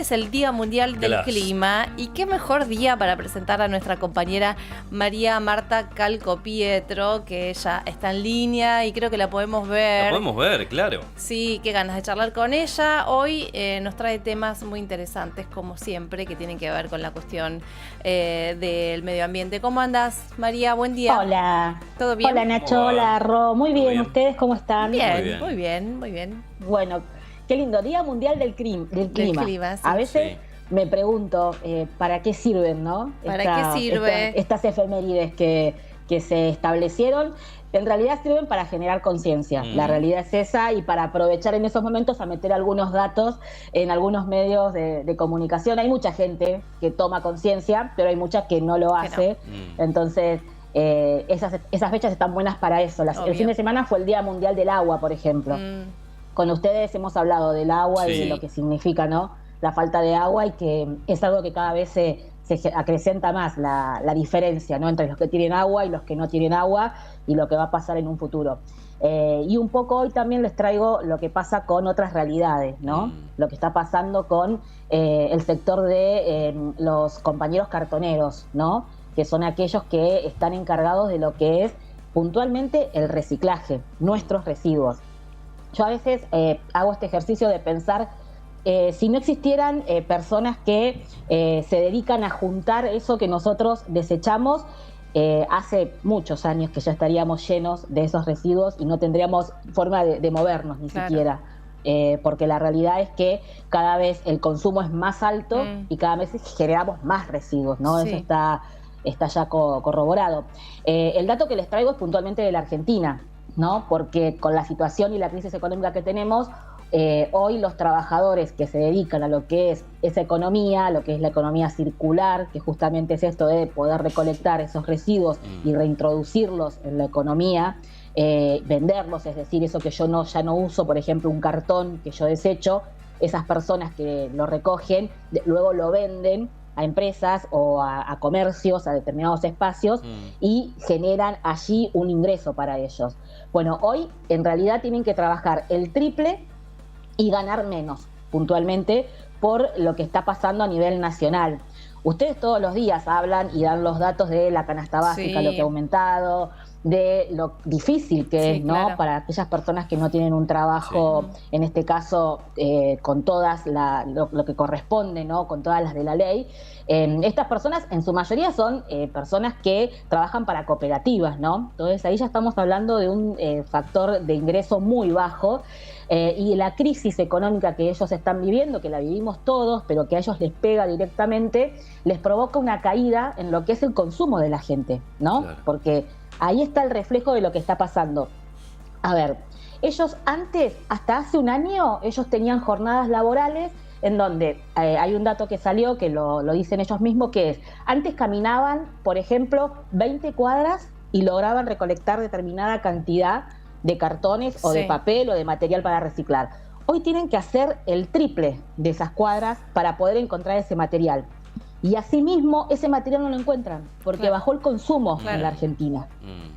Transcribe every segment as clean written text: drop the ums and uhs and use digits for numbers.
Es el Día Mundial del Clima y qué mejor día para presentar a nuestra compañera María Marta Calcopietro, que ella está en línea y creo que la podemos ver. La podemos ver, claro. Sí, qué ganas de charlar con ella. Hoy nos trae temas muy interesantes, como siempre, que tienen que ver con la cuestión del medio ambiente. ¿Cómo andas, María? Buen día. Hola. ¿Todo bien? Hola, Nacho. Hola, Ro. Muy bien. ¿Ustedes cómo están? Bien, muy bien, muy bien. Bueno, qué lindo. Día Mundial del Clima. Sí. A veces me pregunto, ¿para qué sirven, no? ¿Para qué sirve? Estas efemérides que se establecieron, en realidad sirven para generar conciencia. La realidad es esa, y para aprovechar en esos momentos a meter algunos datos en algunos medios de comunicación. Hay mucha gente que toma conciencia, pero hay mucha que no lo hace. Entonces, esas fechas están buenas para eso. El fin de semana fue el Día Mundial del Agua, por ejemplo. Con ustedes hemos hablado del agua y de lo que significa, ¿no?, la falta de agua, y que es algo que cada vez se acrecenta más la diferencia, ¿no?, entre los que tienen agua y los que no tienen agua, y lo que va a pasar en un futuro. Y un poco hoy también les traigo lo que pasa con otras realidades, ¿no? Lo que está pasando con el sector de los compañeros cartoneros, ¿no?, que son aquellos que están encargados de lo que es puntualmente el reciclaje, nuestros residuos. Yo a veces hago este ejercicio de pensar, si no existieran personas que se dedican a juntar eso que nosotros desechamos, hace muchos años que ya estaríamos llenos de esos residuos y no tendríamos forma de movernos ni siquiera. Porque la realidad es que cada vez el consumo es más alto y cada vez generamos más residuos, ¿no? Eso está ya corroborado. El dato que les traigo es puntualmente de la Argentina, ¿no? Porque con la situación y la crisis económica que tenemos, hoy los trabajadores que se dedican a lo que es esa economía, lo que es la economía circular, que justamente es esto de poder recolectar esos residuos y reintroducirlos en la economía, venderlos, es decir, eso que yo ya no uso, por ejemplo, un cartón que yo desecho, esas personas que lo recogen, luego lo venden a empresas o a comercios, a determinados espacios, y generan allí un ingreso para ellos. Bueno, hoy en realidad tienen que trabajar el triple y ganar menos, puntualmente, por lo que está pasando a nivel nacional. Ustedes todos los días hablan y dan los datos de la canasta básica, lo que ha aumentado, de lo difícil que es, ¿no?, claro, para aquellas personas que no tienen un trabajo, en este caso, con todas lo que corresponde, ¿no?, con todas las de la ley. Estas personas, en su mayoría, son personas que trabajan para cooperativas, ¿no? Entonces ahí ya estamos hablando de un factor de ingreso muy bajo, y la crisis económica que ellos están viviendo, que la vivimos todos, pero que a ellos les pega directamente, les provoca una caída en lo que es el consumo de la gente, ¿no? Claro. Porque ahí está el reflejo de lo que está pasando. A ver, ellos antes, hasta hace un año, ellos tenían jornadas laborales en donde hay un dato que salió, que lo dicen ellos mismos, que es, antes caminaban, por ejemplo, 20 cuadras y lograban recolectar determinada cantidad de cartones o de papel o de material para reciclar. Hoy tienen que hacer el triple de esas cuadras para poder encontrar ese material. Y asimismo, ese material no lo encuentran, porque bajó el consumo en la Argentina,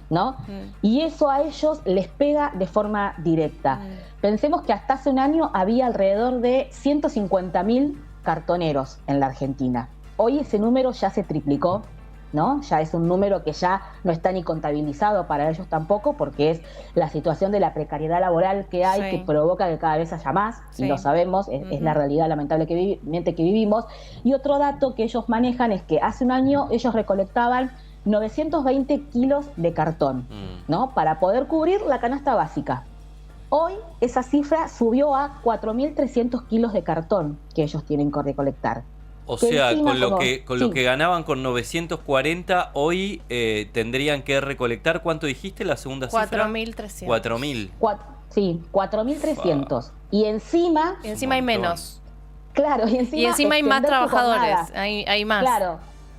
¿no? Y eso a ellos les pega de forma directa. Pensemos que hasta hace un año había alrededor de 150.000 cartoneros en la Argentina. Hoy ese número ya se triplicó, ¿no? Ya es un número que ya no está ni contabilizado para ellos tampoco, porque es la situación de la precariedad laboral que hay, que provoca que cada vez haya más, y lo sabemos, es la realidad lamentable que vivimos. Y otro dato que ellos manejan es que hace un año ellos recolectaban 920 kilos de cartón, ¿no?, para poder cubrir la canasta básica. Hoy esa cifra subió a 4.300 kilos de cartón que ellos tienen que recolectar. O sea, con lo que ganaban con 940, hoy tendrían que recolectar, ¿cuánto dijiste la segunda cifra? 4.300. 4.000. Sí, 4.300. Y encima hay menos. Claro, y encima hay más trabajadores, hay más. Claro,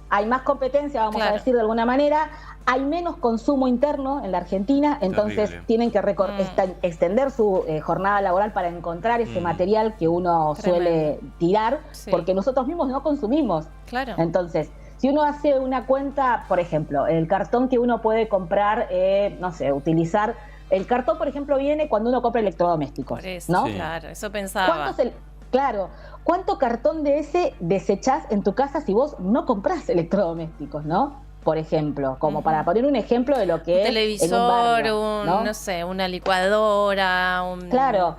hay más competencia, vamos a decir de alguna manera. Hay menos consumo interno en la Argentina, entonces tienen que extender su jornada laboral para encontrar ese material que uno suele tirar, porque nosotros mismos no consumimos. Claro. Entonces, si uno hace una cuenta, por ejemplo, el cartón que uno puede comprar, no sé, utilizar. El cartón, por ejemplo, viene cuando uno compra electrodomésticos, por eso, ¿no? Claro, eso pensaba. Claro, ¿cuánto cartón de ese desechás en tu casa si vos no comprás electrodomésticos, ¿no? Por ejemplo, como para poner un ejemplo de lo que es televisor, en un barrio, ¿no? no sé, una licuadora. Claro,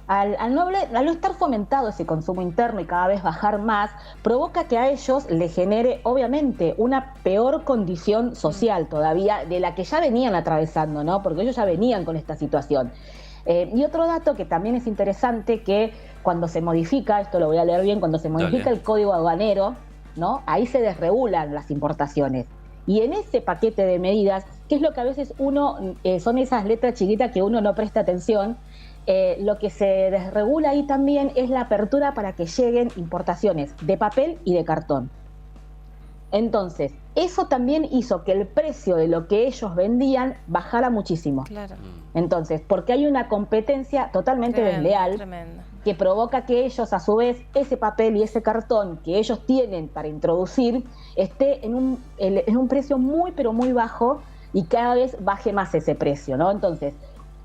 al no estar fomentado ese consumo interno y cada vez bajar más, provoca que a ellos les genere, obviamente, una peor condición social todavía de la que ya venían atravesando, ¿no? Porque ellos ya venían con esta situación. Y otro dato que también es interesante, que cuando se modifica, esto lo voy a leer bien, cuando se modifica el código aduanero, ¿no? Ahí se desregulan las importaciones. Y en ese paquete de medidas, que es lo que a veces son esas letras chiquitas que uno no presta atención, lo que se desregula ahí también es la apertura para que lleguen importaciones de papel y de cartón. Entonces, eso también hizo que el precio de lo que ellos vendían bajara muchísimo. Claro. Entonces, porque hay una competencia totalmente desleal que provoca que ellos, a su vez, ese papel y ese cartón que ellos tienen para introducir, esté en un precio muy, pero muy bajo, y cada vez baje más ese precio, ¿no? Entonces,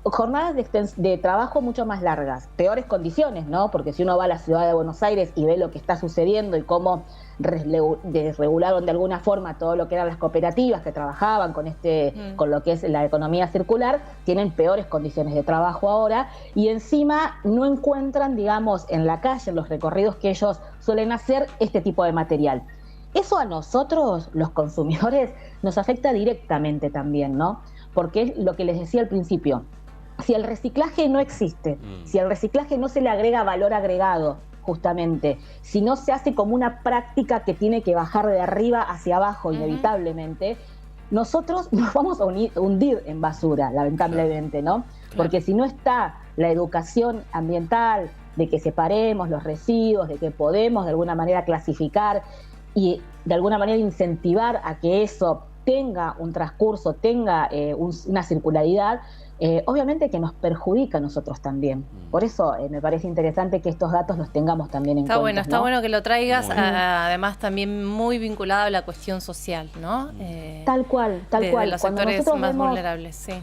jornadas de trabajo mucho más largas, peores condiciones, ¿no? Porque si uno va a la ciudad de Buenos Aires y ve lo que está sucediendo y cómo desregularon de alguna forma todo lo que eran las cooperativas que trabajaban con lo que es la economía circular, tienen peores condiciones de trabajo ahora, y encima no encuentran, digamos, en la calle, en los recorridos que ellos suelen hacer, este tipo de material. Eso a nosotros, los consumidores, nos afecta directamente también, ¿no? Porque es lo que les decía al principio. Si el reciclaje no existe, si al reciclaje no se le agrega valor agregado, justamente, si no se hace como una práctica que tiene que bajar de arriba hacia abajo inevitablemente, nosotros nos vamos a hundir en basura, lamentablemente, ¿no? Porque si no está la educación ambiental, de que separemos los residuos, de que podemos de alguna manera clasificar y de alguna manera incentivar a que eso tenga un transcurso, tenga una circularidad, obviamente que nos perjudica a nosotros también. Por eso me parece interesante que estos datos los tengamos también en cuenta. Está bueno que lo traigas, además también muy vinculado a la cuestión social, ¿no? Tal cual. De los sectores más vulnerables, sí.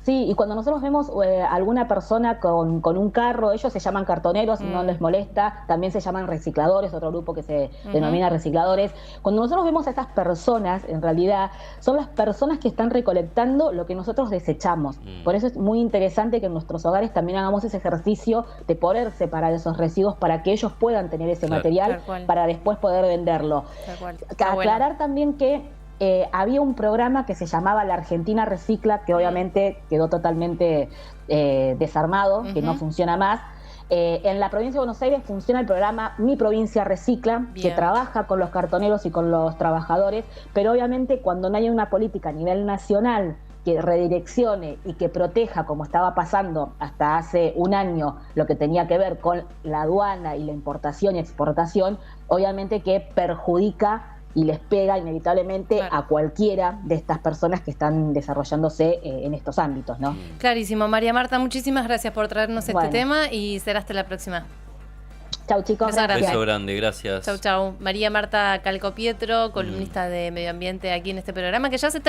Sí, y cuando nosotros vemos alguna persona con un carro, ellos se llaman cartoneros, no les molesta, también se llaman recicladores, otro grupo que se denomina recicladores. Cuando nosotros vemos a estas personas, en realidad, son las personas que están recolectando lo que nosotros desechamos. Por eso es muy interesante que en nuestros hogares también hagamos ese ejercicio de poder separar esos residuos para que ellos puedan tener ese material para después poder venderlo. Aclarar también que había un programa que se llamaba La Argentina Recicla, que obviamente quedó totalmente desarmado, que no funciona más. En la provincia de Buenos Aires funciona el programa Mi Provincia Recicla, que trabaja con los cartoneros y con los trabajadores, pero obviamente cuando no hay una política a nivel nacional que redireccione y que proteja, como estaba pasando hasta hace un año, lo que tenía que ver con la aduana y la importación y exportación, obviamente que perjudica y les pega inevitablemente a cualquiera de estas personas que están desarrollándose en estos ámbitos, ¿no? Clarísimo. María Marta, muchísimas gracias por traernos este tema y será hasta la próxima. Chau, chicos. Gracias. Beso grande, gracias. Chau. María Marta Calcopietro, columnista de Medio Ambiente aquí en este programa, que ya se